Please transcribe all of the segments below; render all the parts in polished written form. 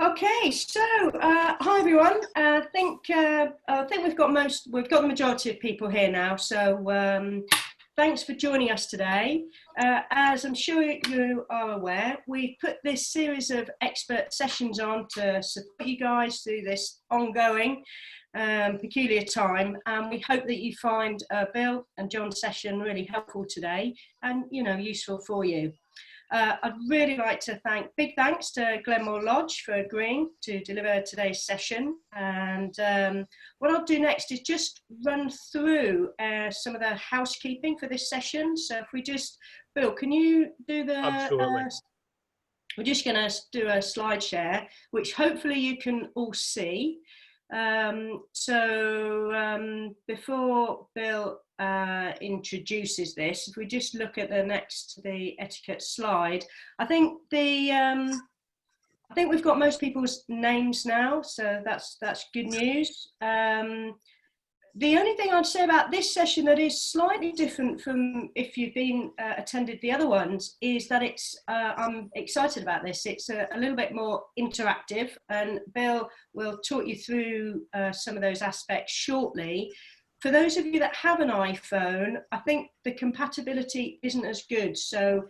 Okay, so hi everyone. I think we've got the majority of people here now. So thanks for joining us today. As I'm sure you are aware, we put this series of expert sessions on to support you guys through this ongoing peculiar time, and we hope that you find Bill and John's session really helpful today and useful for you. I'd really like to big thanks to Glenmore Lodge for agreeing to deliver today's session. And what I'll do next is just run through some of the housekeeping for this session. So if we just, Bill, can you do the... Absolutely. We're just going to do a slide share, which hopefully you can all see. Before Bill introduces this, if we just look at the etiquette slide, I think we've got most people's names now, so that's good news. The only thing I'd say about this session that is slightly different from if you've been attended the other ones is that I'm excited about this. It's a little bit more interactive, and Bill will talk you through some of those aspects shortly. For those of you that have an iPhone, I think the compatibility isn't as good, so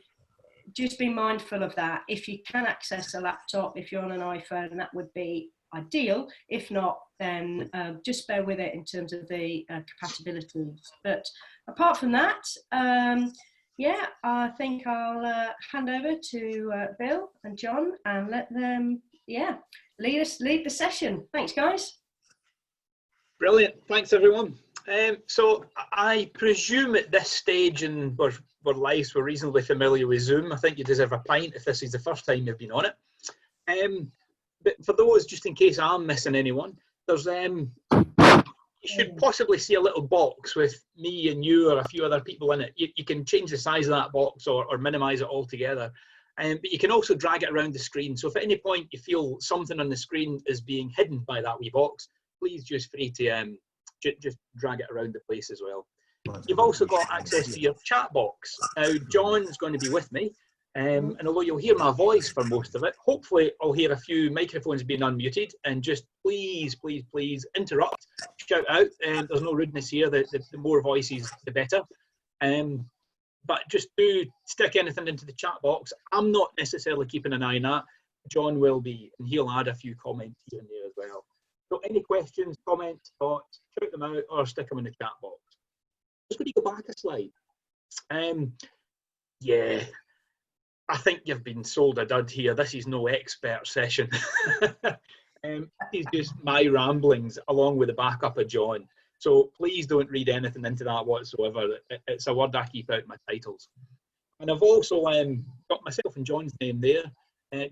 just be mindful of that. If you can access a laptop, if you're on an iPhone, that would be ideal. If not, then just bear with it in terms of the compatibilities. But apart from that, yeah, I think I'll hand over to Bill and John and let them, lead the session. Thanks, guys. Brilliant. Thanks, everyone. So I presume at this stage in our lives we're reasonably familiar with Zoom. I think you deserve a pint if this is the first time you've been on it. But for those, just in case I'm missing anyone, there's you should possibly see a little box with me and you or a few other people in it. You can change the size of that box or minimize it altogether. But you can also drag it around the screen. So if at any point you feel something on the screen is being hidden by that wee box, please just free to just drag it around the place as well. You've also got access to your chat box. Now, John's going to be with me. And although you'll hear my voice for most of it, hopefully I'll hear a few microphones being unmuted, and just please interrupt, shout out. There's no rudeness here. The more voices, the better. But just do stick anything into the chat box. I'm not necessarily keeping an eye on that. John will be, and he'll add a few comments here and there as well. So any questions, comments, thoughts, shout them out or stick them in the chat box. Just going to go back a slide. Yeah. I think you've been sold a dud here. This is no expert session. This is just my ramblings along with the backup of John. So please don't read anything into that whatsoever. It's a word I keep out in my titles. And I've also got myself and John's name there.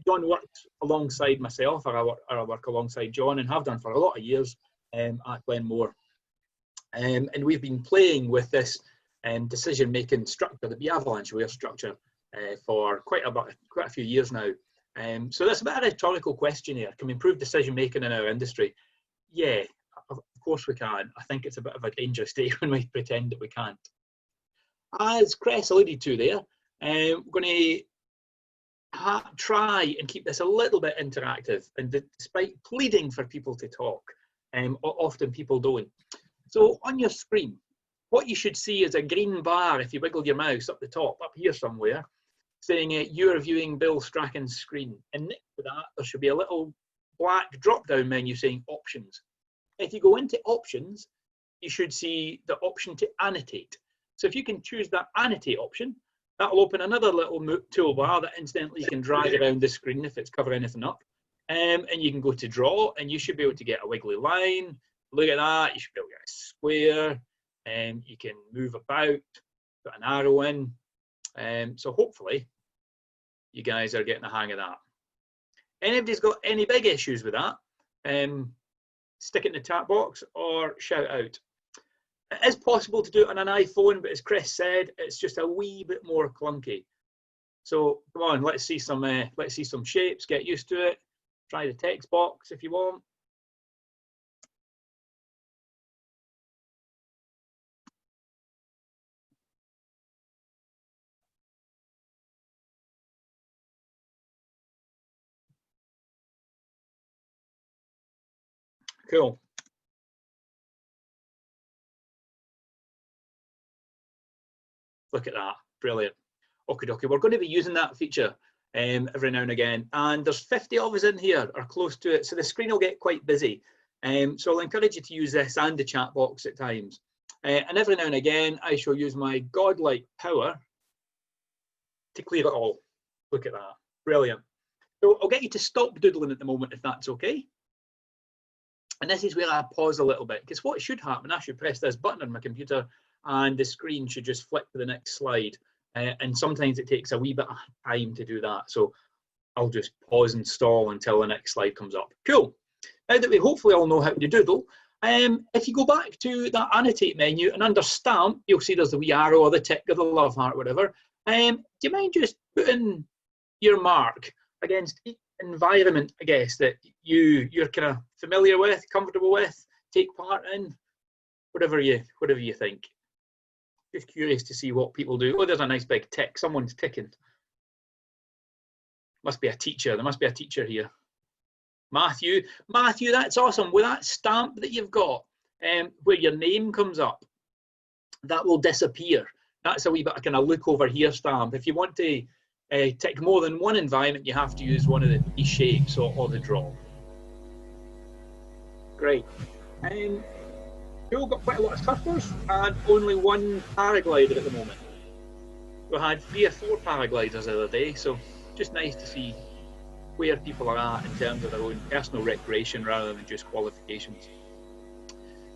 John works alongside myself, or I work alongside John and have done for a lot of years at Glenmore. And we've been playing with this decision-making structure, the Be Avalanche Aware structure, for quite a few years now. So that's a bit of a rhetorical question here. Can we improve decision making in our industry? Yeah, of course we can. I think it's a bit of a dangerous state when we pretend that we can't. As Chris alluded to there, we're going to try and keep this a little bit interactive, and despite pleading for people to talk, often people don't. So on your screen, what you should see is a green bar if you wiggle your mouse up the top, up here somewhere, saying you are viewing Bill Strachan's screen. And next to that, there should be a little black drop-down menu saying options. If you go into options, you should see the option to annotate. So if you can choose that annotate option, that will open another little toolbar that incidentally you can drag around the screen if it's covering anything up. And you can go to draw, and you should be able to get a wiggly line. Look at that, you should be able to get a square. You can move about, put an arrow in. So hopefully you guys are getting the hang of that. Anybody's got any big issues with that, stick it in the chat box or shout out. It is possible to do it on an iPhone, but as Chris said, it's just a wee bit more clunky. So come on, let's see some shapes, get used to it. Try the text box if you want. Cool. Look at that, brilliant. Okay, we're going to be using that feature every now and again, and there's 50 of us in here, or close to it, so the screen will get quite busy. So I'll encourage you to use this and the chat box at times. And every now and again, I shall use my godlike power to clear it all. Look at that, brilliant. So I'll get you to stop doodling at the moment, if that's okay. And this is where I pause a little bit, because what should happen, I should press this button on my computer and the screen should just flip to the next slide. And sometimes it takes a wee bit of time to do that. So I'll just pause and stall until the next slide comes up. Cool. Now that we hopefully all know how to doodle, if you go back to that annotate menu and under stamp, you'll see there's the wee arrow or the tick or the love heart, whatever. Do you mind just putting your mark against each environment, I guess, that you're kind of familiar with, comfortable with, take part in, whatever you think. Just curious to see what people do. Oh, there's a nice big tick. Someone's ticking. Must be a teacher. There must be a teacher here. Matthew, that's awesome. With that stamp that you've got, where your name comes up, that will disappear. That's a wee bit of kind of look over here stamp. If you want to tick more than one environment, you have to use one of the shapes or the draw. Great. We've got quite a lot of surfers and only one paraglider at the moment. We had 3 or 4 paragliders the other day, so just nice to see where people are at in terms of their own personal recreation rather than just qualifications.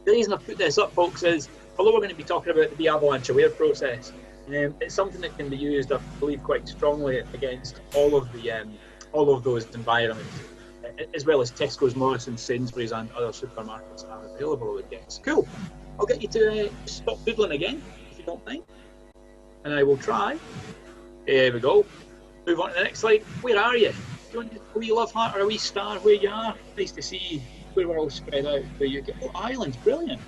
The reason I've put this up, folks, is although we're going to be talking about the Be Avalanche Aware process, it's something that can be used, I believe, quite strongly against all of those environments, as well as Tesco's, Morrison's, Sainsbury's and other supermarkets that are available, I guess. Cool. I'll get you to stop doodling again, if you don't mind. And I will try. There we go. Move on to the next slide. Where are you? Do you want a wee love heart or a wee star where you are? Nice to see where we're all spread out. Where you get, oh, Ireland's brilliant.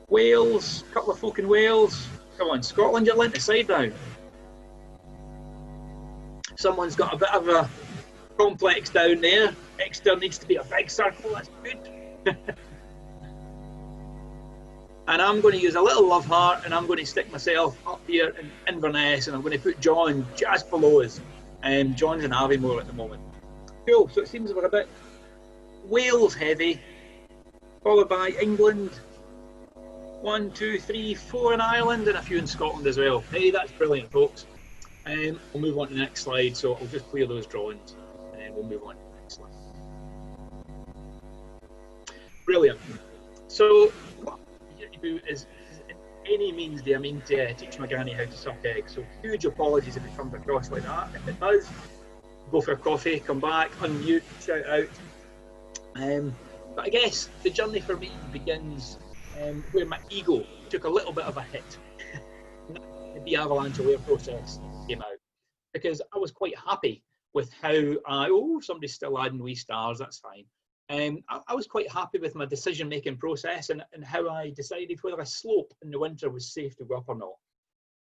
Wales, a couple of folk in Wales. Come on, Scotland, you're letting the side down. Someone's got a bit of a complex down there. Exeter needs to be a big circle, that's good. And I'm going to use a little love heart and I'm going to stick myself up here in Inverness and I'm going to put John just below us. John's in Aviemore at the moment. Cool, so it seems we're a bit Wales heavy, followed by England. 1, 2, 3, 4 in Ireland and a few in Scotland as well. Hey, that's brilliant, folks. We'll move on to the next slide, so I'll just clear those drawings and then we'll move on to the next slide. Brilliant. So what I'm here to do is in any means do I mean to teach my granny how to suck eggs. So huge apologies if it comes across like that. If it does, go for a coffee, come back, unmute, shout out. But I guess the journey for me begins where my ego took a little bit of a hit. The Be Avalanche Aware process came out because I was quite happy with how somebody's still adding wee stars, that's fine. I was quite happy with my decision-making process and how I decided whether a slope in the winter was safe to go up or not.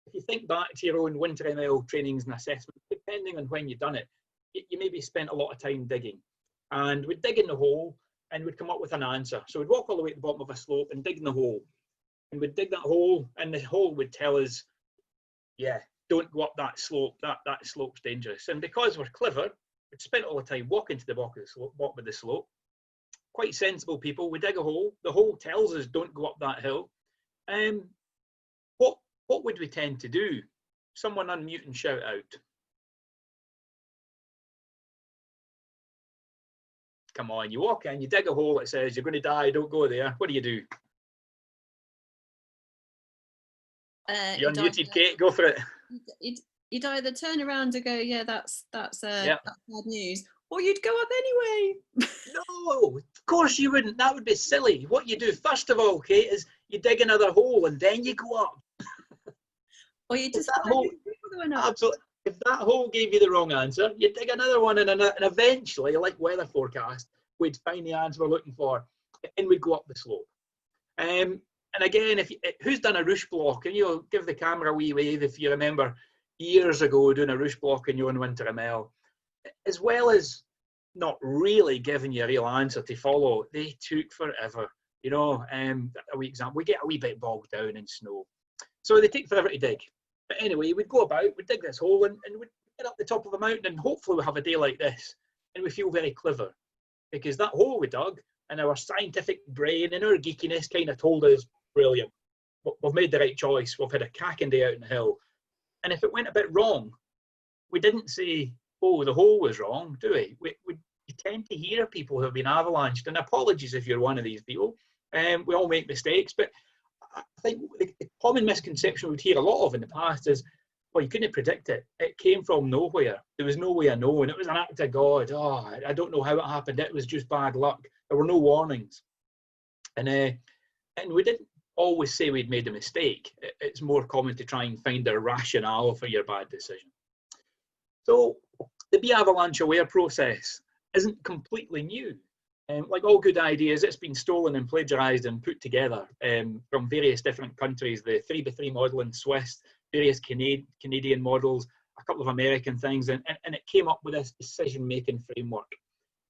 If you think back to your own winter ML trainings and assessments, depending on when you've done it, you maybe spent a lot of time digging. And we'd dig in the hole and we'd come up with an answer. So we'd walk all the way to the bottom of a slope and dig in the hole. And we'd dig that hole and the hole would tell us, yeah, don't go up that slope, that slope's dangerous. And because we're clever, we'd spend all the time walking to the bottom of the slope. Quite sensible people, we dig a hole, the hole tells us don't go up that hill. What would we tend to do? Someone unmute and shout out. Come on, you walk in, you dig a hole, it says you're going to die, don't go there. What do? You're unmuted, Kate, go for it. You'd either turn around and go, yeah, that's bad news, or you'd go up anyway. No, of course you wouldn't. That would be silly. What you do first of all, Kate, is you dig another hole and then you go up. Or you just absolutely. If that hole gave you the wrong answer, you dig another one and eventually, like weather forecast, we'd find the answer we're looking for and we'd go up the slope. And again, who's done a roosh block? And you'll give the camera a wee wave if you remember years ago doing a roosh block in your own winter ML. As well as not really giving you a real answer to follow. They took forever. You know, a wee example, we get a wee bit bogged down in snow. So they take forever to dig. But anyway, we'd go about, we'd dig this hole and we'd get up the top of the mountain, and hopefully we'll have a day like this. And we feel very clever because that hole we dug and our scientific brain and our geekiness kind of told us, brilliant, we've made the right choice. We've had a cracking day out in the hill. And if it went a bit wrong, we didn't say, oh, the hole was wrong, do we? We tend to hear people who have been avalanched, and apologies if you're one of these people. We all make mistakes, but I think the common misconception we'd hear a lot of in the past is, well, you couldn't predict it. It came from nowhere. There was no way of knowing. It was an act of God. Oh, I don't know how it happened. It was just bad luck. There were no warnings. And we didn't always say we'd made a mistake. It's more common to try and find a rationale for your bad decision. So the Be Avalanche Aware process isn't completely new. Like all good ideas, it's been stolen and plagiarised and put together from various different countries, the 3x3 model in Swiss, various Canadian models, a couple of American things, and it came up with this decision-making framework.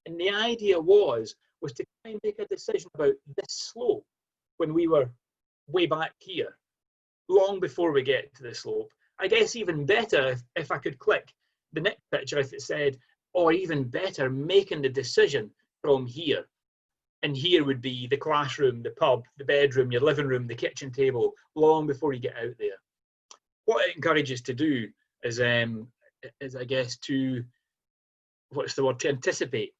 And the idea was to try and make a decision about this slope when we were way back here, long before we get to the slope. I guess even better if I could click the next picture, if it said, or even better, making the decision from here. And here would be the classroom, the pub, the bedroom, your living room, the kitchen table, long before you get out there. What it encourages to do is I guess, to, what's the word, to anticipate.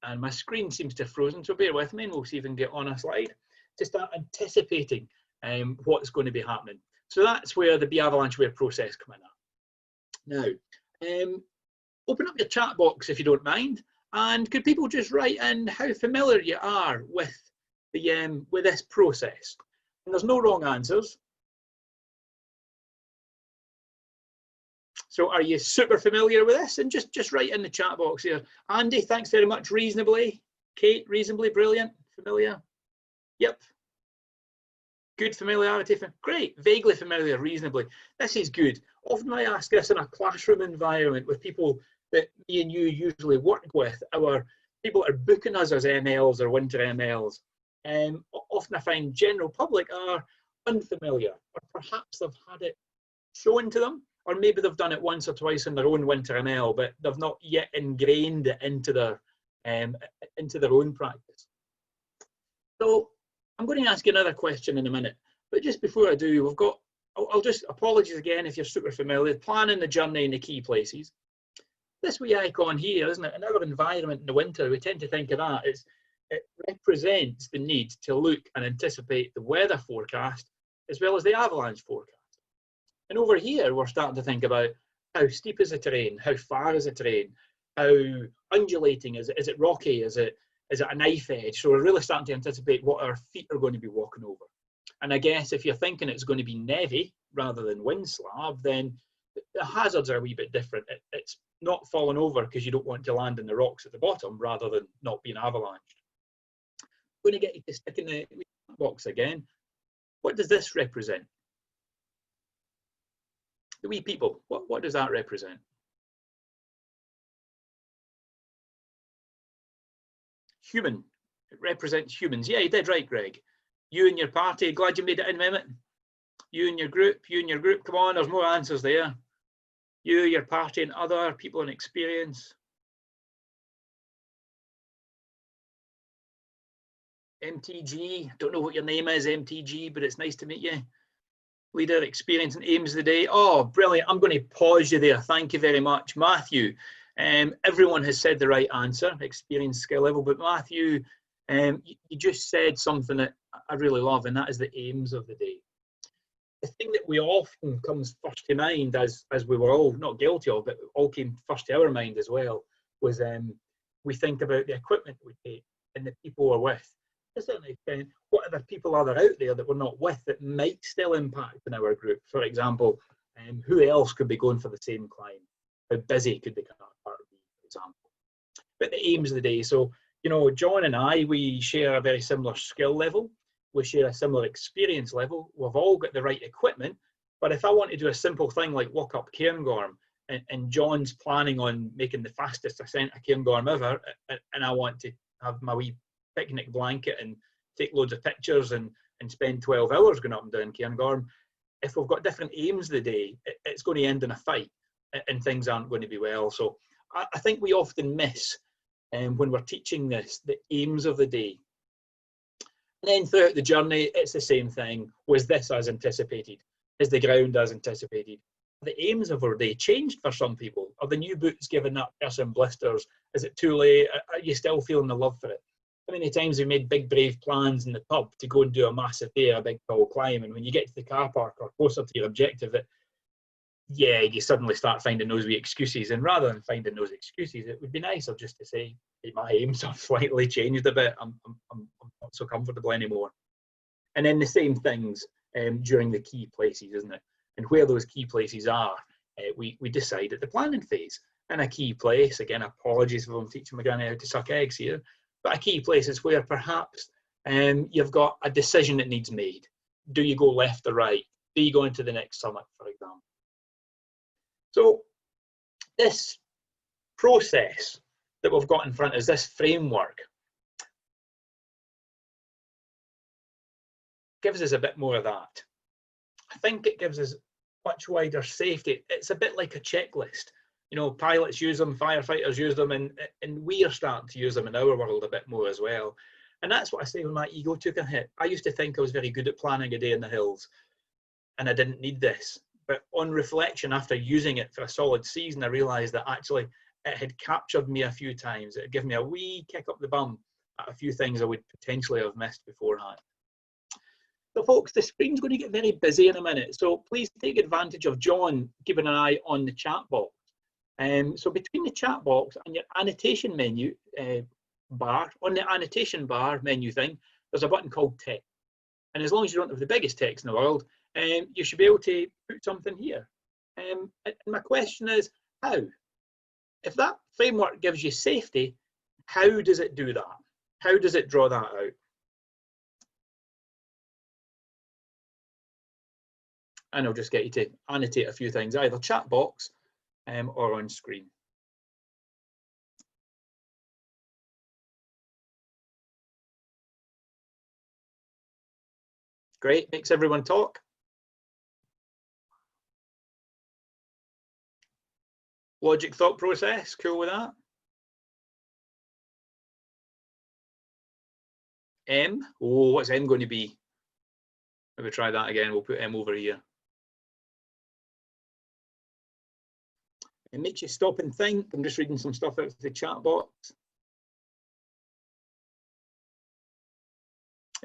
And my screen seems to have frozen, so bear with me and we'll see if we can get on a slide. To start anticipating what's going to be happening. So that's where the Be Avalanche Aware process come in at. Now, open up your chat box if you don't mind. And could people just write in how familiar you are with the with this process? And there's no wrong answers. So are you super familiar with this? And just write in the chat box here. Andy, thanks very much. Reasonably. Kate, reasonably, brilliant, familiar. Yep. Good familiarity. Great. Vaguely familiar, reasonably. This is good. Often I ask this in a classroom environment with people that me and you usually work with. Our people are booking us as MLs or winter MLs. Often I find general public are unfamiliar, or perhaps they've had it shown to them, or maybe they've done it once or twice in their own winter ML, but they've not yet ingrained it into their own practice. So I'm going to ask you another question in a minute, but just before I do, we've got, I'll just, apologies again if you're super familiar, planning the journey in the key places. This wee icon here, isn't it? In our environment in the winter, we tend to think of that as it represents the need to look and anticipate the weather forecast as well as the avalanche forecast. And over here, we're starting to think about how steep is the terrain, how far is the terrain, how undulating is it? Is it rocky? Is it a knife edge? So we're really starting to anticipate what our feet are going to be walking over. And I guess if you're thinking it's going to be nevy rather than wind slab, then the hazards are a wee bit different. It's not falling over because you don't want to land in the rocks at the bottom rather than not being avalanched. I'm going to get you to stick in the box again. What does this represent? The wee people, what does that represent? Human. It represents humans. Yeah, you did right, Greg. You and your party. Glad you made it in, Mehmet. You and your group. Come on, there's more answers there. You, your party, and other people in experience. MTG. Don't know what your name is, MTG, but it's nice to meet you. Leader, experience, and aims of the day. Oh, brilliant. I'm going to pause you there. Thank you very much. Matthew. Everyone has said the right answer, experience, skill level, but Matthew, you just said something that I really love, and that is the aims of the day. The thing that we often comes first to mind, as we were all not guilty of, but all came first to our mind as well, was we think about the equipment we take and the people we're with. To a certain extent, what other people are there out there that we're not with that might still impact in our group? For example, who else could be going for the same climb? How busy could the car park be, for example? But the aims of the day. So, you know, John and I, we share a very similar skill level. We share a similar experience level. We've all got the right equipment. But if I want to do a simple thing like walk up Cairngorm, and John's planning on making the fastest ascent of Cairngorm ever, and I want to have my wee picnic blanket and take loads of pictures and spend 12 hours going up and down Cairngorm. If we've got different aims of the day, it's going to end in a fight and things aren't going to be well. So I think we often miss, when we're teaching this, the aims of the day. And then throughout the journey, it's the same thing. Was this as anticipated? Is the ground as anticipated? The aims of our day changed for some people? Are the new boots giving that person blisters? Is it too late? Are you still feeling the love for it? How many times we made big brave plans in the pub to go and do a massive day, a big tall climb, and when you get to the car park or closer to your objective, you suddenly start finding those wee excuses. And rather than finding those excuses, it would be nicer just to say, hey, my aims have slightly changed a bit. I'm not so comfortable anymore. And then the same things during the key places, isn't it? And where those key places are, we decide at the planning phase. And a key place, again, apologies if I'm teaching my granny how to suck eggs here, but a key place is where perhaps you've got a decision that needs made. Do you go left or right? Do you go into the next summit, for example? So this process that we've got in front of us, this framework, gives us a bit more of that. I think it gives us much wider safety. It's a bit like a checklist. You know, pilots use them, firefighters use them, and we are starting to use them in our world a bit more as well. And that's what I say when my ego took a hit. I used to think I was very good at planning a day in the hills, and I didn't need this. But on reflection, after using it for a solid season, I realised that actually it had captured me a few times. It had given me a wee kick up the bum at a few things I would potentially have missed beforehand. So folks, the screen's going to get very busy in a minute, so please take advantage of John keeping an eye on the chat box. So between the chat box and your annotation menu bar, on the annotation bar menu thing, there's a button called text. And as long as you don't have the biggest text in the world, you should be able to put something here. And my question is, how? If that framework gives you safety, how does it do that? How does it draw that out? And I'll just get you to annotate a few things, either chat box or on screen. Great, makes everyone talk. Logic, thought process, cool with that. M, oh, what's M going to be? Maybe try that again, we'll put M over here. It makes you stop and think. I'm just reading some stuff out of the chat box.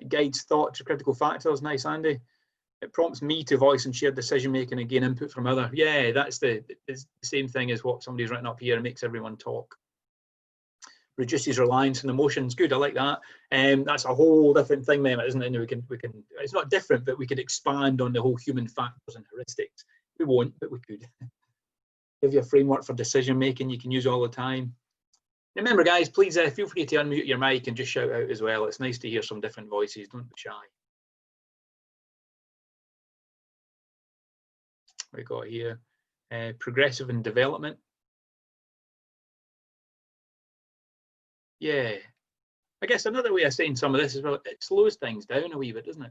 It guides thought to critical factors. Nice, Andy. It prompts me to voice and share decision making and gain input from others. Yeah, it's the same thing as what somebody's written up here. It makes everyone talk. Reduces reliance on emotions. Good, I like that. That's a whole different thing, then, isn't it? And we can. It's not different, but we could expand on the whole human factors and heuristics. We won't, but we could. Give you a framework for decision making you can use all the time. Remember, guys, please feel free to unmute your mic and just shout out as well. It's nice to hear some different voices. Don't be shy. We got here progressive and development. Yeah, I guess another way of saying some of this as well, it slows things down a wee bit, doesn't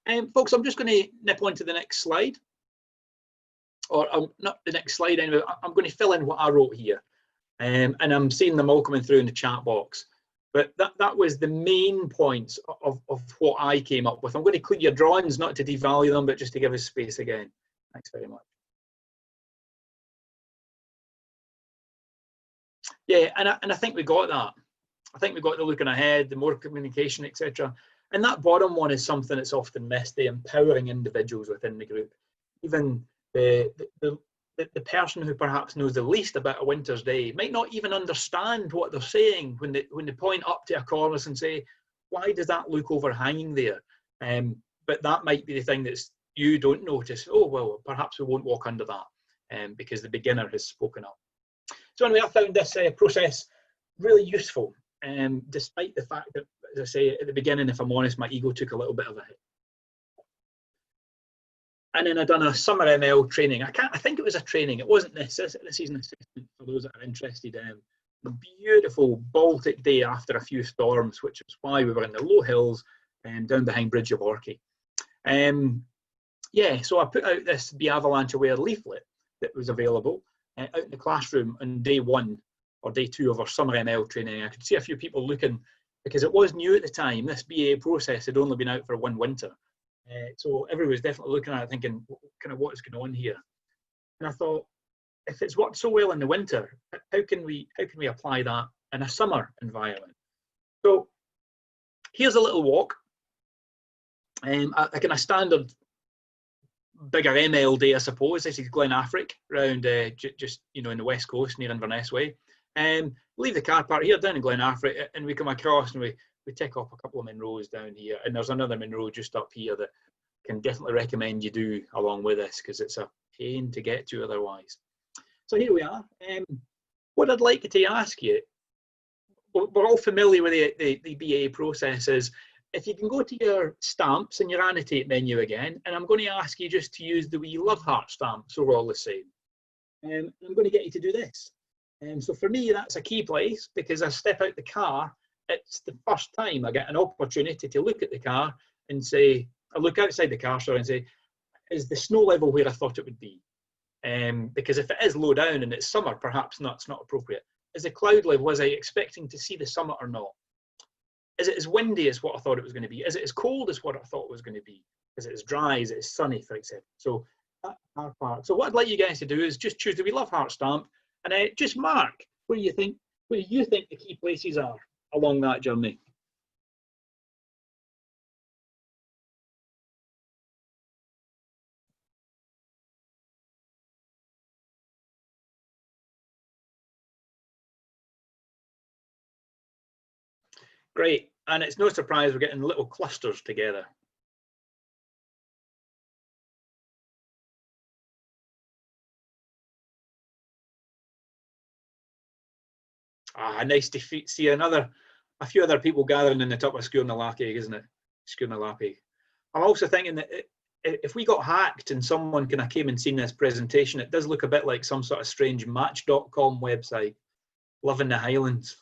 it? Folks, I'm just going to nip on to the next slide. Or not the next slide anyway. I'm going to fill in what I wrote here. And I'm seeing them all coming through in the chat box. But that was the main points of what I came up with. I'm going to clear your drawings, not to devalue them, but just to give us space again. Thanks very much. Yeah, and I think we got that. I think we got the looking ahead, the more communication, etc. And that bottom one is something that's often missed, the empowering individuals within the group. Even the person who perhaps knows the least about a winter's day might not even understand what they're saying when they point up to a cornice and say, why does that look overhanging there? But that might be the thing that you don't notice. Oh, well, perhaps we won't walk under that because the beginner has spoken up. So anyway, I found this process really useful, despite the fact that, as I say, at the beginning, if I'm honest, my ego took a little bit of a hit. And then I'd done a summer ML training. I think it was a training. It wasn't this. This is an assessment for those that are interested in. A beautiful Baltic day after a few storms, which is why we were in the low hills and down behind Bridge of Orchy. Yeah, so I put out this Be Avalanche Aware leaflet that was available out in the classroom on day 1 or day 2 of our summer ML training. I could see a few people looking, because it was new at the time. This BA process had only been out for 1 winter. So everyone was definitely looking at it thinking, kind of what is going on here? And I thought, if it's worked so well in the winter, how can we apply that in a summer environment? So here's a little walk. Like in a standard bigger ML day, I suppose. This is Glenafric, around just in the west coast near Inverness Way. Leave the car park here down in Glenafric, and we come across and we tick off a couple of Munros down here, and there's another Munro just up here that can definitely recommend you do along with this, because it's a pain to get to otherwise. So here we are. What I'd like to ask you, we're all familiar with the BA processes. If you can go to your stamps and your annotate menu again, and I'm going to ask you just to use the wee love heart stamp, so we're all the same. I'm going to get you to do this. So for me, that's a key place, because I step out the car, it's the first time I get an opportunity to look at the car and say, I look outside the car, sorry, and say, is the snow level where I thought it would be? Because if it is low down and it's summer, perhaps it's not appropriate. Is the cloud level, was I expecting to see the summit or not? Is it as windy as what I thought it was going to be? Is it as cold as what I thought it was going to be? Is it as dry? Is it as sunny, for example? So that's our part. So what I'd like you guys to do is just choose the wee love heart stamp, and just mark where you think the key places are along that journey. Great, and it's no surprise we're getting little clusters together. Nice to see a few other people gathering in the top of Sgurnallapi, isn't it? Sgurnallapi. I'm also thinking that if we got hacked and someone kind of came and seen this presentation, it does look a bit like some sort of strange Match.com website. Loving the Highlands.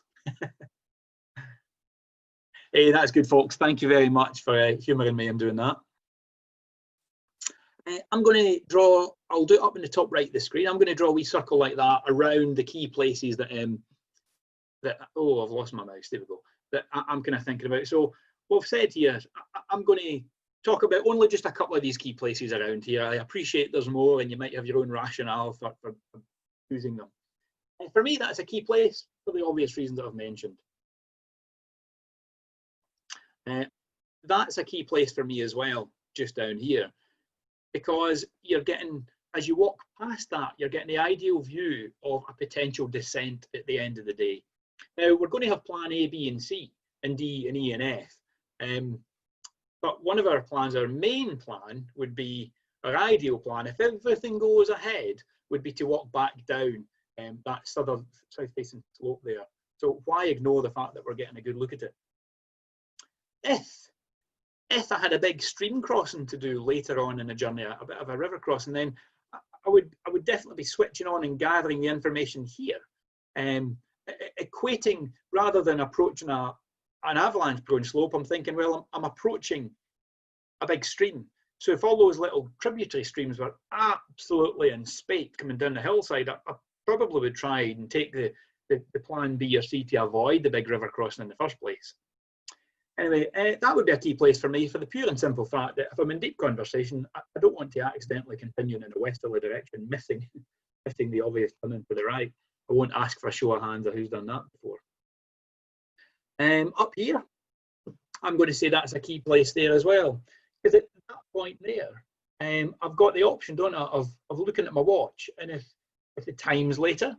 Hey, that's good, folks. Thank you very much for humouring me in doing that. I'm going to draw, I'll do it up in the top right of the screen. I'm going to draw a wee circle like that around the key places that, oh, I've lost my mouse, there we go, that I'm kind of thinking about. So what I've said here, I'm going to talk about only just a couple of these key places around here. I appreciate there's more and you might have your own rationale for choosing them. And for me, that's a key place for the obvious reasons that I've mentioned. That's a key place for me as well, just down here, because you're getting, as you walk past that, you're getting the ideal view of a potential descent at the end of the day. Now, we're going to have plan A, B, and C, and D, and E, and F. But one of our plans, our main plan, would be, our ideal plan, if everything goes ahead, would be to walk back down that south-facing slope there. So why ignore the fact that we're getting a good look at it? If I had a big stream crossing to do later on in the journey, a bit of a river crossing, then I would definitely be switching on and gathering the information here, equating rather than approaching an avalanche-prone slope. I'm thinking, well, I'm approaching a big stream. So if all those little tributary streams were absolutely in spate coming down the hillside, I probably would try and take the plan B or C to avoid the big river crossing in the first place. Anyway, that would be a key place for me, for the pure and simple fact that if I'm in deep conversation, I don't want to accidentally continue in a westerly direction, missing the obvious turning to the right. I won't ask for a show of hands of who's done that before. Up here, I'm going to say that's a key place there as well, because at that point there, I've got the option, don't I, of looking at my watch, and if the time's later,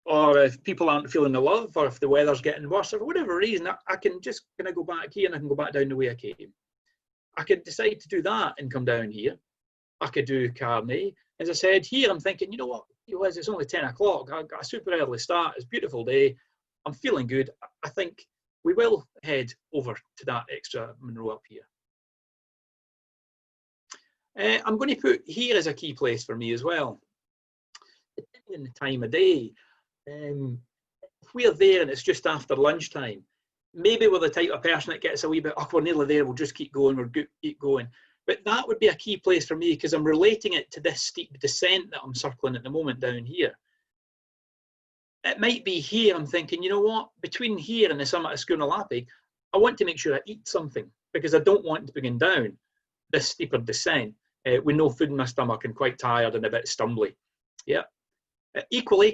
or if people aren't feeling the love, or if the weather's getting worse, or for whatever reason, I can just kind of go back here and I can go back down the way I came. I could decide to do that and come down here. I could do Carney. As I said, here I'm thinking, you know what, it's only 10 o'clock. I've got a super early start. It's a beautiful day. I'm feeling good. I think we will head over to that extra Munro up here. I'm going to put here as a key place for me as well. Depending on the time of day, if we're there and it's just after lunchtime, maybe we're the type of person that gets a wee bit, oh, we're nearly there, we'll just keep going, keep going. But that would be a key place for me because I'm relating it to this steep descent that I'm circling at the moment down here. It might be here, I'm thinking, you know what, between here and the summit of Schoonalappig, I want to make sure I eat something because I don't want to be going down this steeper descent with no food in my stomach and quite tired and a bit stumbly. Yeah. Equally,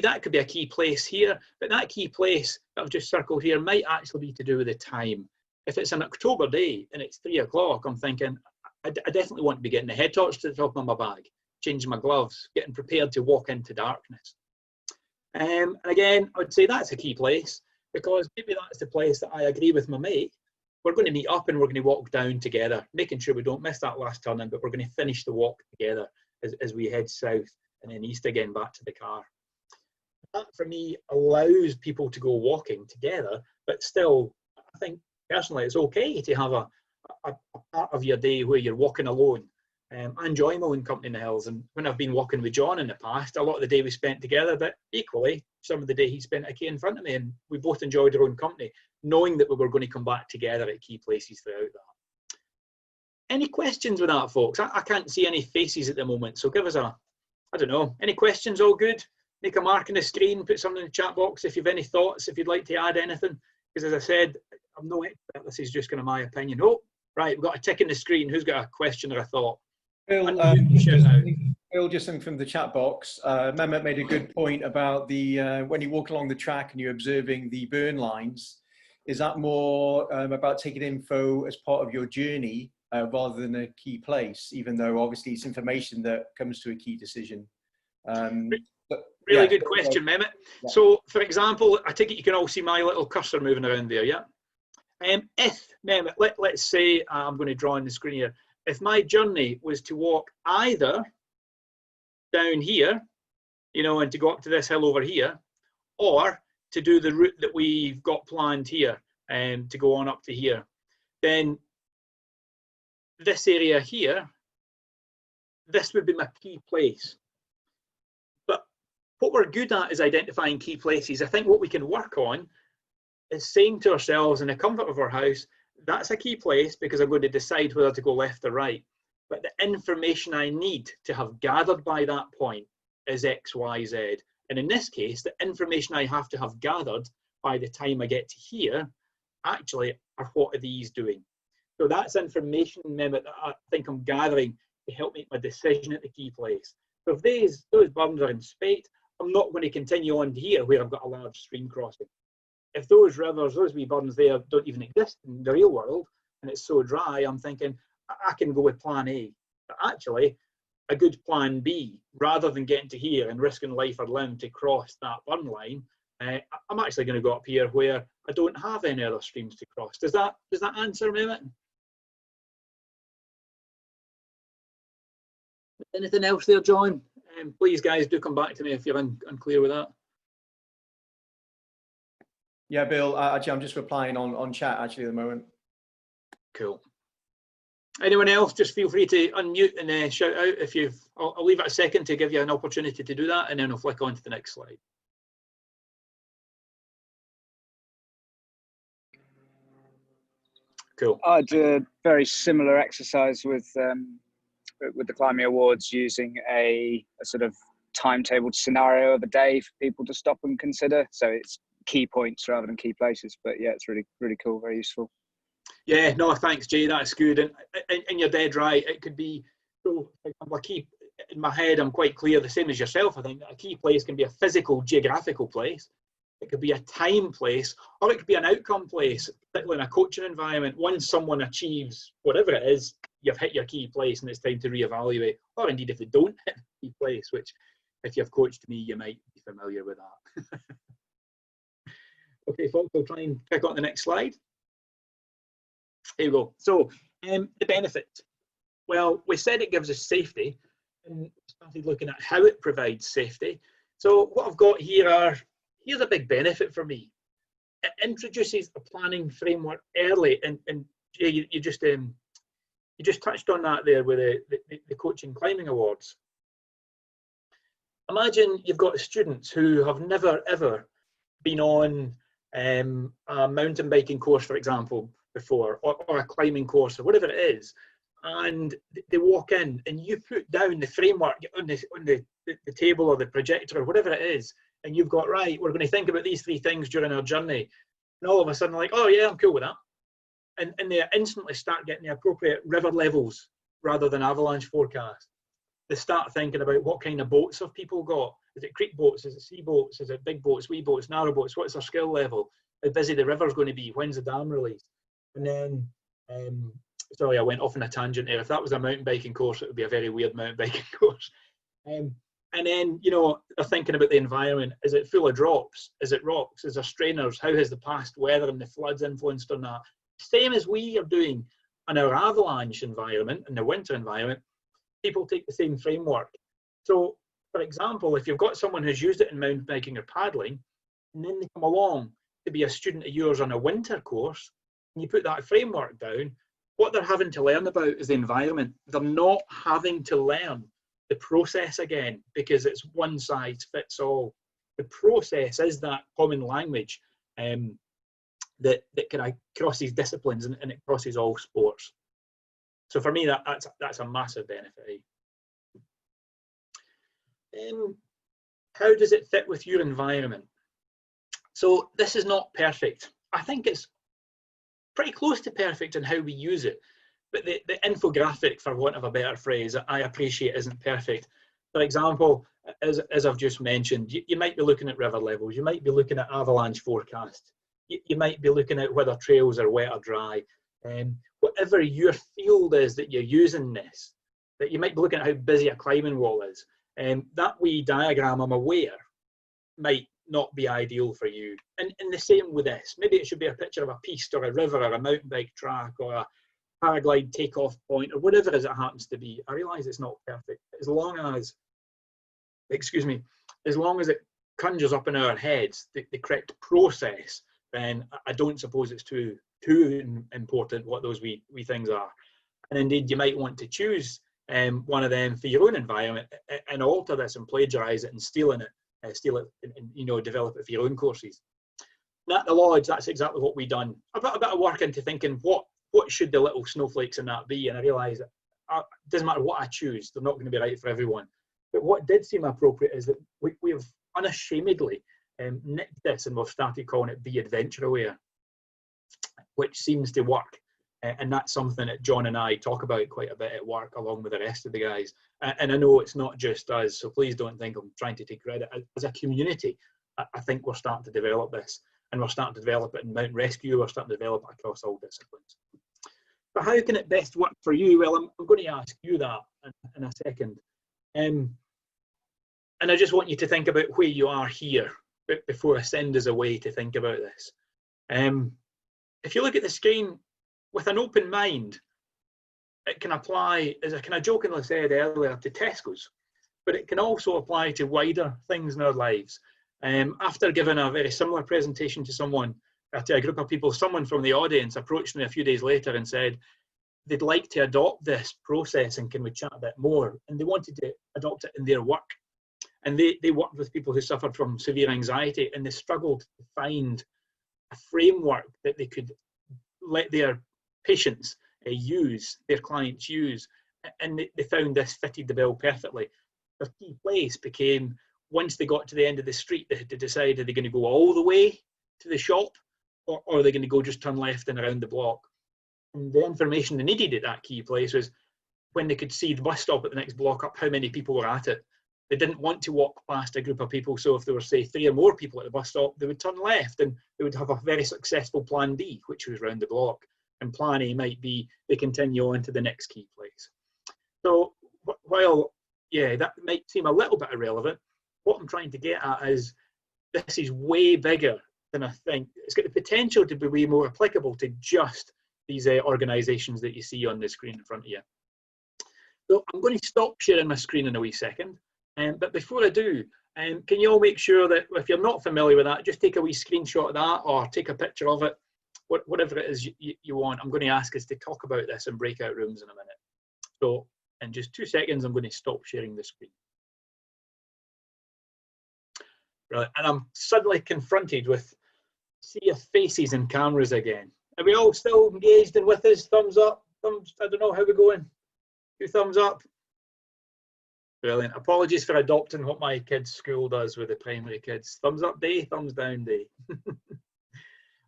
that could be a key place here, but that key place that I've just circled here might actually be to do with the time. If it's an October day and it's 3 o'clock, I'm thinking, I definitely want to be getting the head torch to the top of my bag, changing my gloves, getting prepared to walk into darkness. And again, I would say that's a key place because maybe that's the place that I agree with my mate. We're going to meet up and we're going to walk down together, making sure we don't miss that last turn in, but we're going to finish the walk together as we head south and then east again back to the car. That for me allows people to go walking together, but still, I think personally it's okay to have a part of your day where you're walking alone. I enjoy my own company in the hills, and when I've been walking with John in the past, a lot of the day we spent together, but equally some of the day he spent a key in front of me, and we both enjoyed our own company, knowing that we were going to come back together at key places throughout that. Any questions with that, folks? I can't see any faces at the moment, so give us I don't know, any questions? All good? Make a mark on the screen, put something in the chat box if you've any thoughts, if you'd like to add anything, because as I said, I'm no expert, this is just kind of my opinion. Oh, right, we've got a tick in the screen. Who's got a question or a thought? Bill, just something from the chat box. Mehmet made a good point about the when you walk along the track and you're observing the burn lines. Is that more about taking info as part of your journey rather than a key place, even though obviously it's information that comes to a key decision? Really good question, Mehmet. Yeah. So, for example, I take it you can all see my little cursor moving around there, yeah? If, Mehmet, let's say I'm going to draw on the screen here. If my journey was to walk either down here, you know, and to go up to this hill over here, or to do the route that we've got planned here and to go on up to here, then this area here, this would be my key place. But what we're good at is identifying key places. I think what we can work on is saying to ourselves in the comfort of our house, that's a key place because I'm going to decide whether to go left or right. But the information I need to have gathered by that point is X, Y, Z. And in this case, the information I have to have gathered by the time I get to here actually are what are these doing. So that's information, Mehmet, that I think I'm gathering to help make my decision at the key place. So if those burns are in spate, I'm not going to continue on to here where I've got a large stream crossing. If those rivers, those wee burns there don't even exist in the real world and it's so dry, I'm thinking I can go with plan A. But actually, a good plan B, rather than getting to here and risking life or limb to cross that burn line, I'm actually going to go up here where I don't have any other streams to cross. Does that answer, Mehmet? Anything else there, John? Please, guys, do come back to me if you're unclear with that. Yeah, Bill, actually, I'm just replying on chat actually at the moment. Cool. Anyone else, just feel free to unmute and shout out if you've, I'll leave it a second to give you an opportunity to do that, and then I'll flick on to the next slide. Cool. I did a very similar exercise with the Climbing Awards, using a sort of timetabled scenario of a day for people to stop and consider. So it's key points rather than key places. But yeah, it's really, really cool, very useful. Yeah, no, thanks, Jay. That's good. And you're dead right. It could be, so for example, a key, in my head, I'm quite clear, the same as yourself. I think that a key place can be a physical, geographical place. It could be a time place, or it could be an outcome place, particularly in a coaching environment. Once someone achieves whatever it is, you've hit your key place and it's time to reevaluate. Or indeed, if they don't hit the key place, which if you've coached me, you might be familiar with that. Okay, folks, we'll try and pick on the next slide. Here we go. So the benefit. Well, we said it gives us safety, and we started looking at how it provides safety. So what I've got here here's a big benefit for me. It introduces a planning framework early, and you just you just touched on that there with the Coaching Climbing Awards. Imagine you've got students who have never ever been on a mountain biking course, for example, before, or a climbing course, or whatever it is, and they walk in and you put down the framework on the table or the projector or whatever it is, and you've got, right, we're going to think about these 3 things during our journey, and all of a sudden like, oh yeah, I'm cool with that, and they instantly start getting the appropriate river levels rather than avalanche forecast. They start thinking about what kind of boats have people got. Is it creek boats? Is it sea boats? Is it big boats, wee boats, narrow boats? What's their skill level? How busy the river's going to be? When's the dam released? And then, sorry, I went off on a tangent there. If that was a mountain biking course, it would be a very weird mountain biking course. And then, you know, they're thinking about the environment. Is it full of drops? Is it rocks? Is there strainers? How has the past weather and the floods influenced on that? Same as we are doing in our avalanche environment, in the winter environment. People take the same framework. So, for example, if you've got someone who's used it in mountain biking or paddling, and then they come along to be a student of yours on a winter course, and you put that framework down, what they're having to learn about is the environment. They're not having to learn the process again, because it's one size fits all. The process is that common language that kind of crosses disciplines and it crosses all sports. So for me, that's a massive benefit. How does it fit with your environment? So this is not perfect. I think it's pretty close to perfect in how we use it. But the infographic, for want of a better phrase, I appreciate isn't perfect. For example, as I've just mentioned, you might be looking at river levels. You might be looking at avalanche forecast. You might be looking at whether trails are wet or dry. Whatever your field is that you're using this, that you might be looking at how busy a climbing wall is. That wee diagram, I'm aware, might not be ideal for you. And the same with this. Maybe it should be a picture of a piste or a river or a mountain bike track or a paraglide takeoff point or whatever as it happens to be. I realise it's not perfect. As long as it conjures up in our heads the correct process, then I don't suppose it's too important what those wee things are. And indeed, you might want to choose one of them for your own environment and alter this and plagiarise it and steal it and, you know, develop it for your own courses. At the Lodge, that's exactly what we've done. I put a bit of work into thinking what should the little snowflakes in that be, and I realised that it doesn't matter what I choose, they're not going to be right for everyone. But what did seem appropriate is that we've unashamedly nicked this and we've started calling it Be Adventure Aware, which seems to work. And that's something that John and I talk about quite a bit at work along with the rest of the guys. And I know it's not just us, so please don't think I'm trying to take credit. As a community, I think we're starting to develop this, and we're starting to develop it in mountain rescue, we're starting to develop it across all disciplines. But how can it best work for you? Well, I'm going to ask you that in a second. And I just want you to think about where you are here before I send us away to think about this. If you look at the screen with an open mind, it can apply, as I kind of jokingly said earlier, to Tesco's, but it can also apply to wider things in our lives. After giving a very similar presentation to a group of people, someone from the audience approached me a few days later and said they'd like to adopt this process and can we chat a bit more? And they wanted to adopt it in their work. And they worked with people who suffered from severe anxiety, and they struggled to find a framework that they could let their patients use, their clients use, and they found this fitted the bill perfectly. Their key place became, once they got to the end of the street, they had to decide, are they going to go all the way to the shop, or are they going to go just turn left and around the block? And the information they needed at that key place was when they could see the bus stop at the next block up, how many people were at it. They didn't want to walk past a group of people, so if there were, say, 3 or more people at the bus stop, they would turn left and they would have a very successful plan B, which was round the block. And plan A might be they continue on to the next key place. So while, yeah, that might seem a little bit irrelevant, what I'm trying to get at is this is way bigger than I think. It's got the potential to be way more applicable to just these organisations that you see on the screen in front of you. So I'm going to stop sharing my screen in a wee second. But before I do, can you all make sure that if you're not familiar with that, just take a wee screenshot of that or take a picture of it whatever it is you want. I'm going to ask us to talk about this in breakout rooms in a minute. So in just 2 seconds, I'm going to stop sharing the screen. Right, and I'm suddenly confronted with sea of faces and cameras again. Are we all still engaged and with us? Thumbs up. Thumbs. I don't know how we're going. 2 thumbs up. Brilliant. Apologies for adopting what my kids' school does with the primary kids. Thumbs up day, thumbs down day.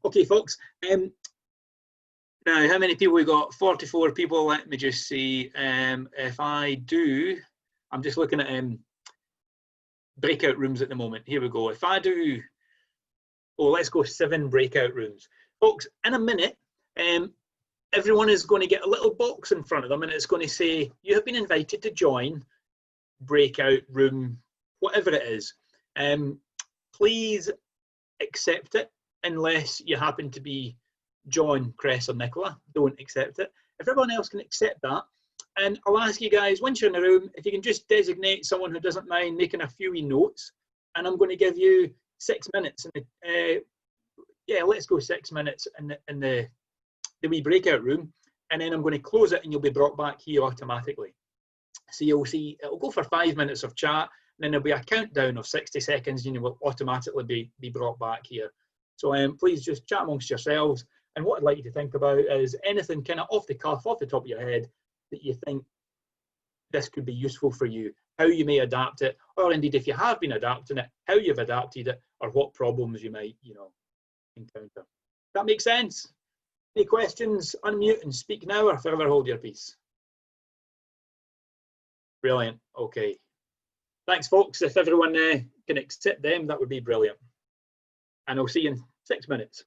Okay, folks. Now, how many people we got? 44 people. Let me just see. If I do, I'm just looking at breakout rooms at the moment. Here we go. If I do, let's go 7 breakout rooms. Folks, in a minute, everyone is going to get a little box in front of them and it's going to say, you have been invited to join breakout room, whatever it is. Please accept it unless you happen to be John, Chris or Nicola. Don't accept it. If everyone else can accept that, and I'll ask you guys, once you're in the room, if you can just designate someone who doesn't mind making a few wee notes, and I'm going to give you 6 minutes. Yeah, let's go 6 minutes in the wee breakout room, and then I'm going to close it and you'll be brought back here automatically. So you'll see, it'll go for 5 minutes of chat, and then there'll be a countdown of 60 seconds and you will automatically be brought back here. So please just chat amongst yourselves. And what I'd like you to think about is anything kind of off the cuff, off the top of your head, that you think this could be useful for you, how you may adapt it, or indeed if you have been adapting it, how you've adapted it, or what problems you might, encounter. That makes sense? Any questions? Unmute and speak now or forever hold your peace. Brilliant. Okay. Thanks, folks. If everyone can accept them, that would be brilliant. And I'll see you in 6 minutes.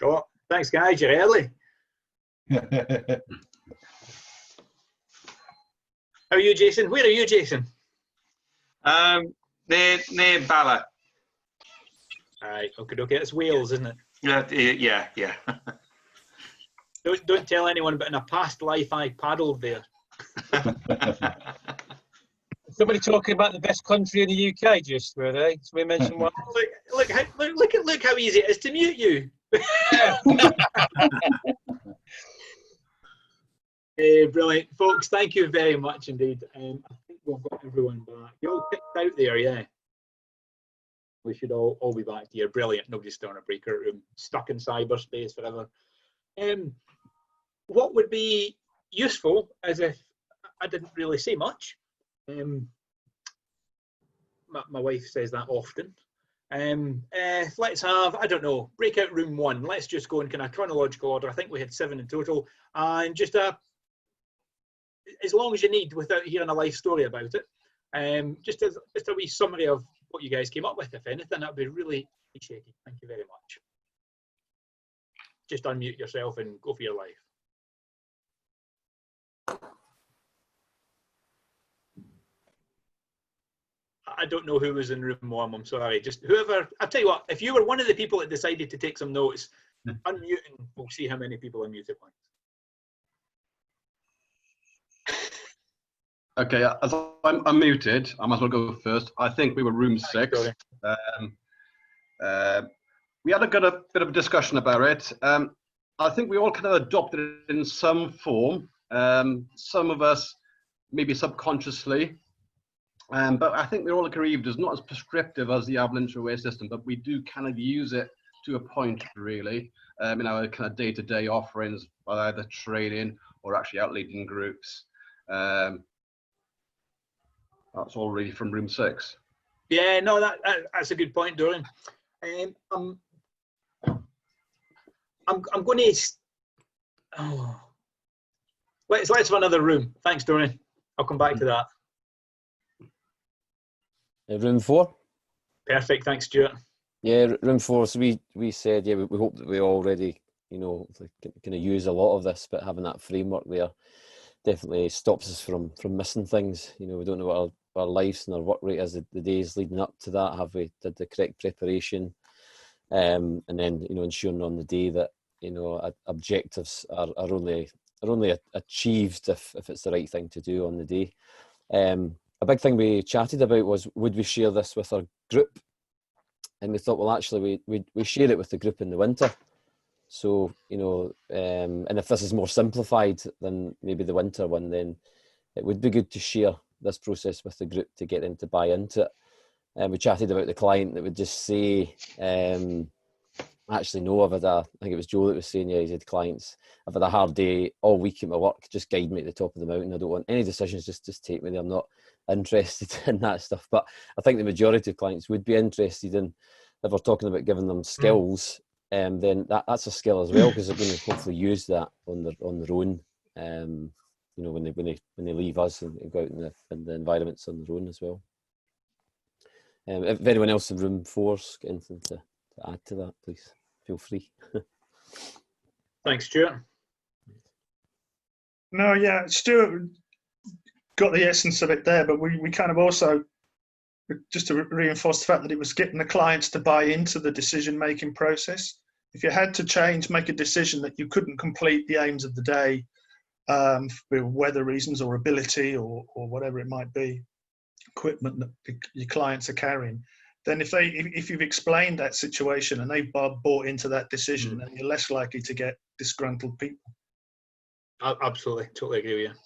Oh, thanks, guys. You're early. How are you, Jason? Where are you, Jason? Near Bala. All right. Okay. It's Wales, isn't it? Yeah. Don't tell anyone, but in a past life, I paddled there. Somebody talking about the best country in the UK, just were they? Somebody mentioned one. Look how easy it is to mute you. Brilliant, folks. Thank you very much indeed. I think we've got everyone back. You're all kicked out there, yeah. We should all be back here. Brilliant. Nobody's still in a breakout room, stuck in cyberspace forever. What would be useful, as if I didn't really say much. My wife says that often. Let's have, I don't know, breakout room 1. Let's just go in kind of chronological order. I think we had 7 in total, and just as long as you need without hearing a life story about it. Just a wee summary of what you guys came up with, if anything. That would be really appreciated. Thank you very much. Just unmute yourself and go for your life. I don't know who was in room 1. I'm sorry. Just whoever. I'll tell you what. If you were one of the people that decided to take some notes, unmute and we'll see how many people unmuted once. Okay, as I'm muted, I might as well go first. I think we were room 6. We had a bit of a discussion about it. I think we all kind of adopted it in some form. Some of us maybe subconsciously. But I think we're all aggrieved. It's not as prescriptive as the Avalanche Aware system, but we do kind of use it to a point, really, in our kind of day-to-day offerings, by either training or actually out leading groups. That's all really from room 6. Yeah, no, that's a good point, Dorian. I'm going to. Oh, let's have another room. Thanks, Dorian. I'll come back to that. Room 4. Perfect. Thanks, Stuart. Yeah, room 4. So we said, yeah, we hope that we already, kind of use a lot of this, but having that framework there definitely stops us from missing things. We don't know what our lives and our work rate is the days leading up to that. Have we did the correct preparation? And then, ensuring on the day that, objectives are only achieved if it's the right thing to do on the day. a big thing we chatted about was, would we share this with our group? And we thought, well, actually, we share it with the group in the winter. So, you know, and if this is more simplified than maybe the winter one, then it would be good to share this process with the group to get them to buy into it. And we chatted about the client that would just say, actually, no, I think it was Joe that was saying, yeah, he had clients, I've had a hard day all week at my work, just guide me to the top of the mountain. I don't want any decisions, just take me there. I'm not interested in that stuff. But I think the majority of clients would be interested in, if we're talking about giving them skills, then that's a skill as well, because they're going to hopefully use that on their own, you know, when they leave us and go out in the environments on their own as well. If anyone else in room 4's got anything to add to that, please feel free. Thanks, Stuart. No, yeah, Stuart got the essence of it there, but we kind of also, just to reinforce the fact that it was getting the clients to buy into the decision-making process. If you had to make a decision that you couldn't complete the aims of the day for weather reasons or ability or whatever it might be, equipment that your clients are carrying, then if you've explained that situation and they've bought into that decision, then you're less likely to get disgruntled people. Absolutely, totally agree with you.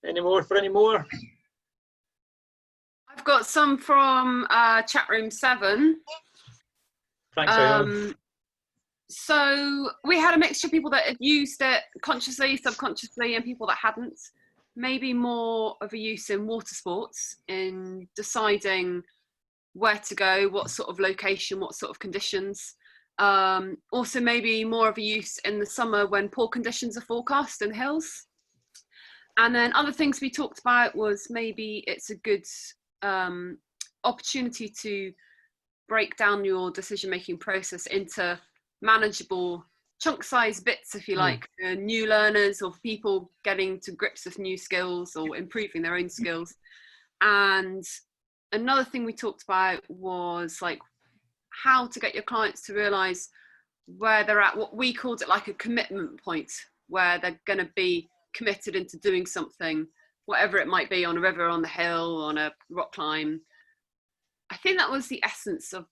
Any more? I've got some from chat room 7. Thanks, so we had a mixture of people that had used it consciously, subconsciously, and people that hadn't. Maybe more of a use in water sports, in deciding where to go, what sort of location, what sort of conditions. Also maybe more of a use in the summer when poor conditions are forecast in hills. And then other things we talked about was maybe it's a good opportunity to break down your decision-making process into manageable chunk-sized bits, if you like, new learners or people getting to grips with new skills or improving their own skills. And another thing we talked about was like how to get your clients to realise where they're at, what we called it like a commitment point, where they're going to be committed into doing something, whatever it might be, on a river, on the hill, on a rock climb. I think that was the essence of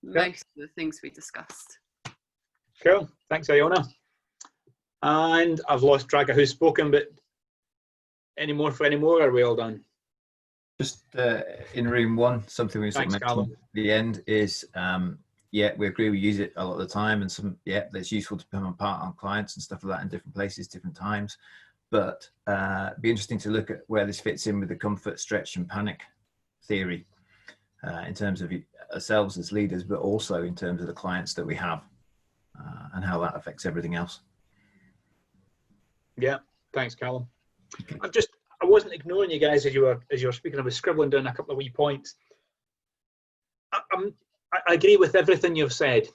most of the things we discussed. Cool. Thanks, Iona. And I've lost track of who's spoken, but any more? Are we all done? Just in room 1, something we sort of mentioned at the end is, yeah, we agree we use it a lot of the time, and that's useful to become apart on clients and stuff like that in different places, different times. But it'd be interesting to look at where this fits in with the comfort, stretch, and panic theory in terms of ourselves as leaders, but also in terms of the clients that we have. And how that affects everything else. Yeah, thanks, Callum. I wasn't ignoring you guys as you were speaking. I was scribbling down a couple of wee points. I agree with everything you've said,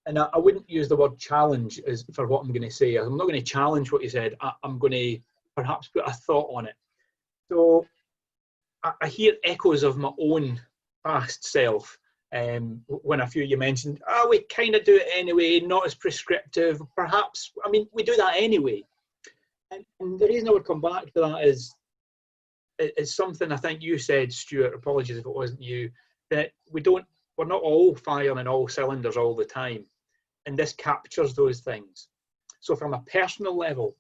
and I wouldn't use the word challenge as for what I'm going to say. I'm not going to challenge what you said. I'm going to perhaps put a thought on it. So I hear echoes of my own past self. When a few of you mentioned, we kind of do it anyway, not as prescriptive, perhaps. I mean, we do that anyway. And the reason I would come back to that is something I think you said, Stuart, apologies if it wasn't you, that we're not all firing on all cylinders all the time. And this captures those things. So from a personal level,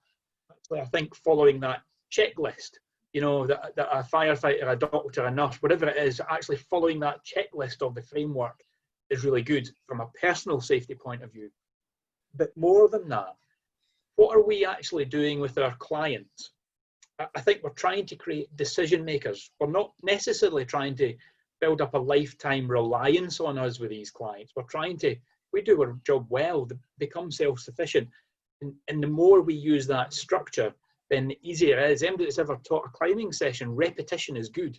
actually, I think following that checklist, you know, that a firefighter, a doctor, a nurse, whatever it is, actually following that checklist of the framework is really good from a personal safety point of view. But more than that, what are we actually doing with our clients? I think we're trying to create decision makers. We're not necessarily trying to build up a lifetime reliance on us with these clients. We do our job well, become self-sufficient. And the more we use that structure, then the easier it is. Anybody that's ever taught a climbing session, repetition is good.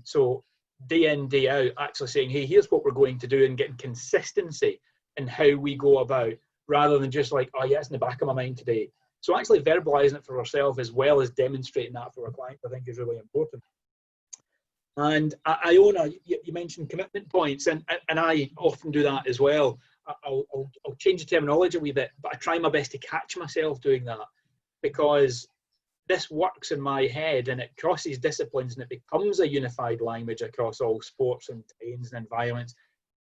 So day in, day out, actually saying, hey, here's what we're going to do, and getting consistency in how we go about, rather than just like, oh yeah, it's in the back of my mind today. So actually verbalizing it for ourselves as well as demonstrating that for our clients, I think is really important. And Iona, you mentioned commitment points, and I often do that as well. I'll change the terminology a wee bit, but I try my best to catch myself doing that, because this works in my head and it crosses disciplines and it becomes a unified language across all sports and terrains and environments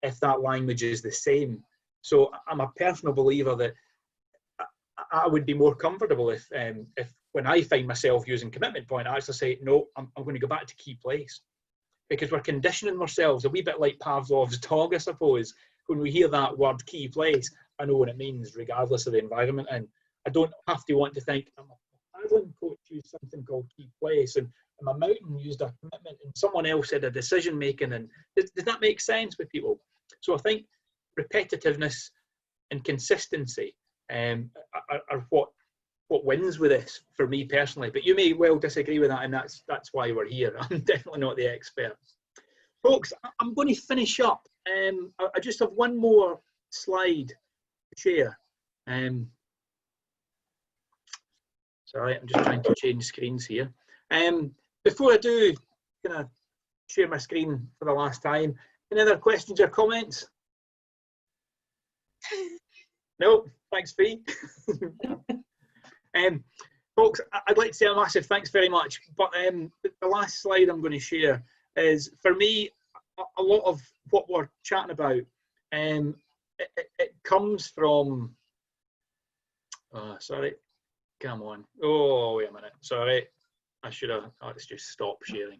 if that language is the same. So I'm a personal believer that I would be more comfortable if when I find myself using commitment point, I actually say, no, I'm going to go back to key place. Because we're conditioning ourselves a wee bit like Pavlov's dog, I suppose. When we hear that word key place, I know what it means regardless of the environment. And I don't have to want to think, I'm a paddling coach used something called key place, and my mountain used a commitment, and someone else had a decision making. And does that make sense with people? So I think repetitiveness and consistency are what wins with this for me personally. But you may well disagree with that, and that's why we're here. I'm definitely not the expert. Folks, I'm going to finish up. I just have one more slide to share. Sorry, I'm just trying to change screens here. Before I do, can I share my screen for the last time? Any other questions or comments? No, thanks, Fee. Folks, I'd like to say a massive thanks very much. But the last slide I'm going to share is, for me, a lot of what we're chatting about, it comes from, sorry, come on. Oh, wait a minute. Sorry, I should have, let's just stop sharing.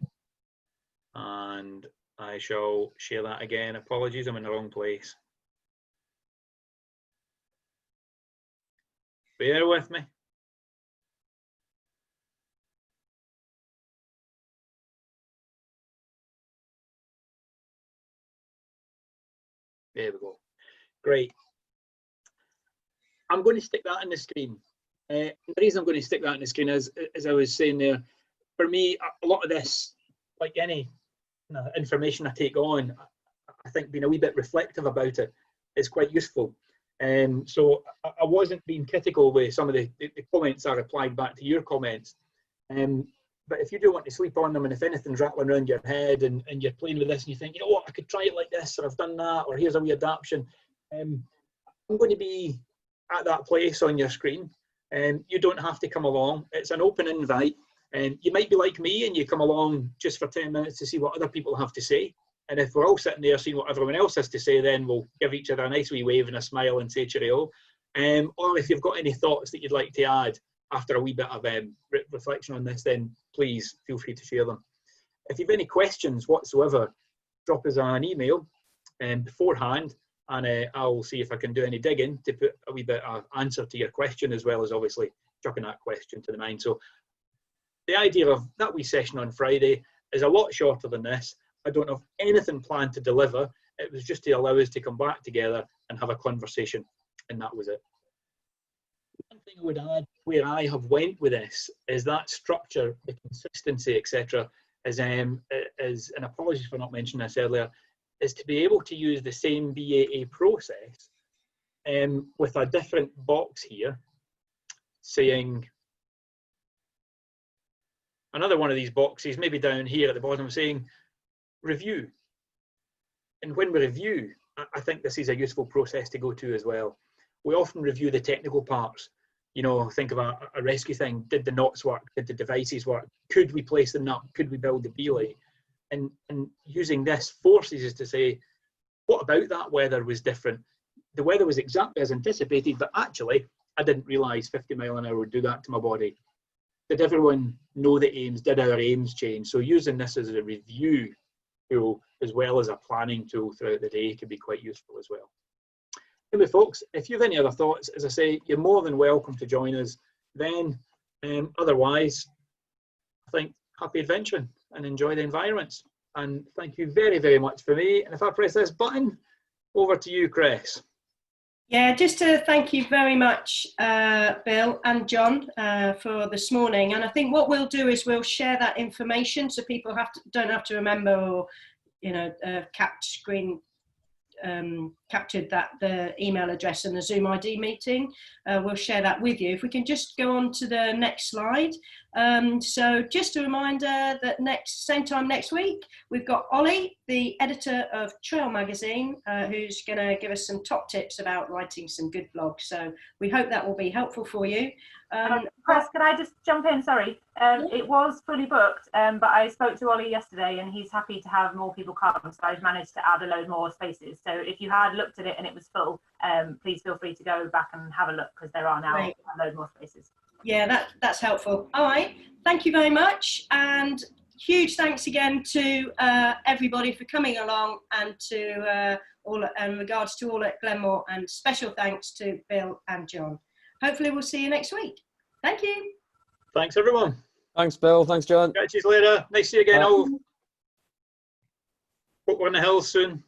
And I shall share that again. Apologies, I'm in the wrong place. Bear with me. There we go. Great. I'm going to stick that on the screen. The reason I'm going to stick that on the screen is, as I was saying there, for me, a lot of this, like any information I take on, I think being a wee bit reflective about it is quite useful. So I wasn't being critical with some of the comments I replied back to your comments. But if you do want to sleep on them, and if anything's rattling around your head and you're playing with this and you think, you know what, I could try it like this, or I've done that, or here's a wee adaptation, I'm going to be at that place on your screen. You don't have to come along. It's an open invite. You might be like me and you come along just for 10 minutes to see what other people have to say. And if we're all sitting there seeing what everyone else has to say, then we'll give each other a nice wee wave and a smile and say cheerio. Or if you've got any thoughts that you'd like to add after a wee bit of reflection on this, then please feel free to share them. If you've any questions whatsoever, drop us an email beforehand, and I'll see if I can do any digging to put a wee bit of answer to your question, as well as obviously chucking that question to the mind. So the idea of that wee session on Friday is a lot shorter than this. I don't have anything planned to deliver. It was just to allow us to come back together and have a conversation, and that was it. One thing I would add where I have went with this is that structure, the consistency, etc., is, and apologies for not mentioning this earlier, is to be able to use the same BAA process with a different box here, saying, another one of these boxes, maybe down here at the bottom, saying review. And when we review, I think this is a useful process to go to as well. We often review the technical parts. You know, think of a rescue thing. Did the knots work? Did the devices work? Could we place them up? Could we build the belay? And using this forces us to say, what about that weather was different? The weather was exactly as anticipated, but actually, I didn't realise 50 miles an hour would do that to my body. Did everyone know the aims? Did our aims change? So using this as a review tool as well as a planning tool throughout the day can be quite useful as well. Anyway, folks, if you have any other thoughts, as I say, you're more than welcome to join us then. Otherwise, I think happy adventuring and enjoy the environments. And thank you very, very much for me. And if I press this button, over to you, Chris. Yeah, just to thank you very much, Bill and John, for this morning. And I think what we'll do is we'll share that information so people don't have to remember or, you know, captured the email address and the Zoom ID meeting. We'll share that with you. If we can just go on to the next slide. So just a reminder that same time next week, we've got Ollie, the editor of Trail Magazine, who's going to give us some top tips about writing some good blogs. So we hope that will be helpful for you. Chris, can I just jump in? Sorry. It was fully booked, but I spoke to Ollie yesterday and he's happy to have more people come. So I've managed to add a load more spaces. So if you had looked at it and it was full, please feel free to go back and have a look because there are now a load more spaces. Yeah, that's helpful. All right. Thank you very much. And huge thanks again to everybody for coming along, and to all in regards to all at Glenmore, and special thanks to Bill and John. Hopefully we'll see you next week. Thank you. Thanks everyone. Thanks Bill, thanks John. Catch you later. Nice to see you again. Hope we're on the hill soon.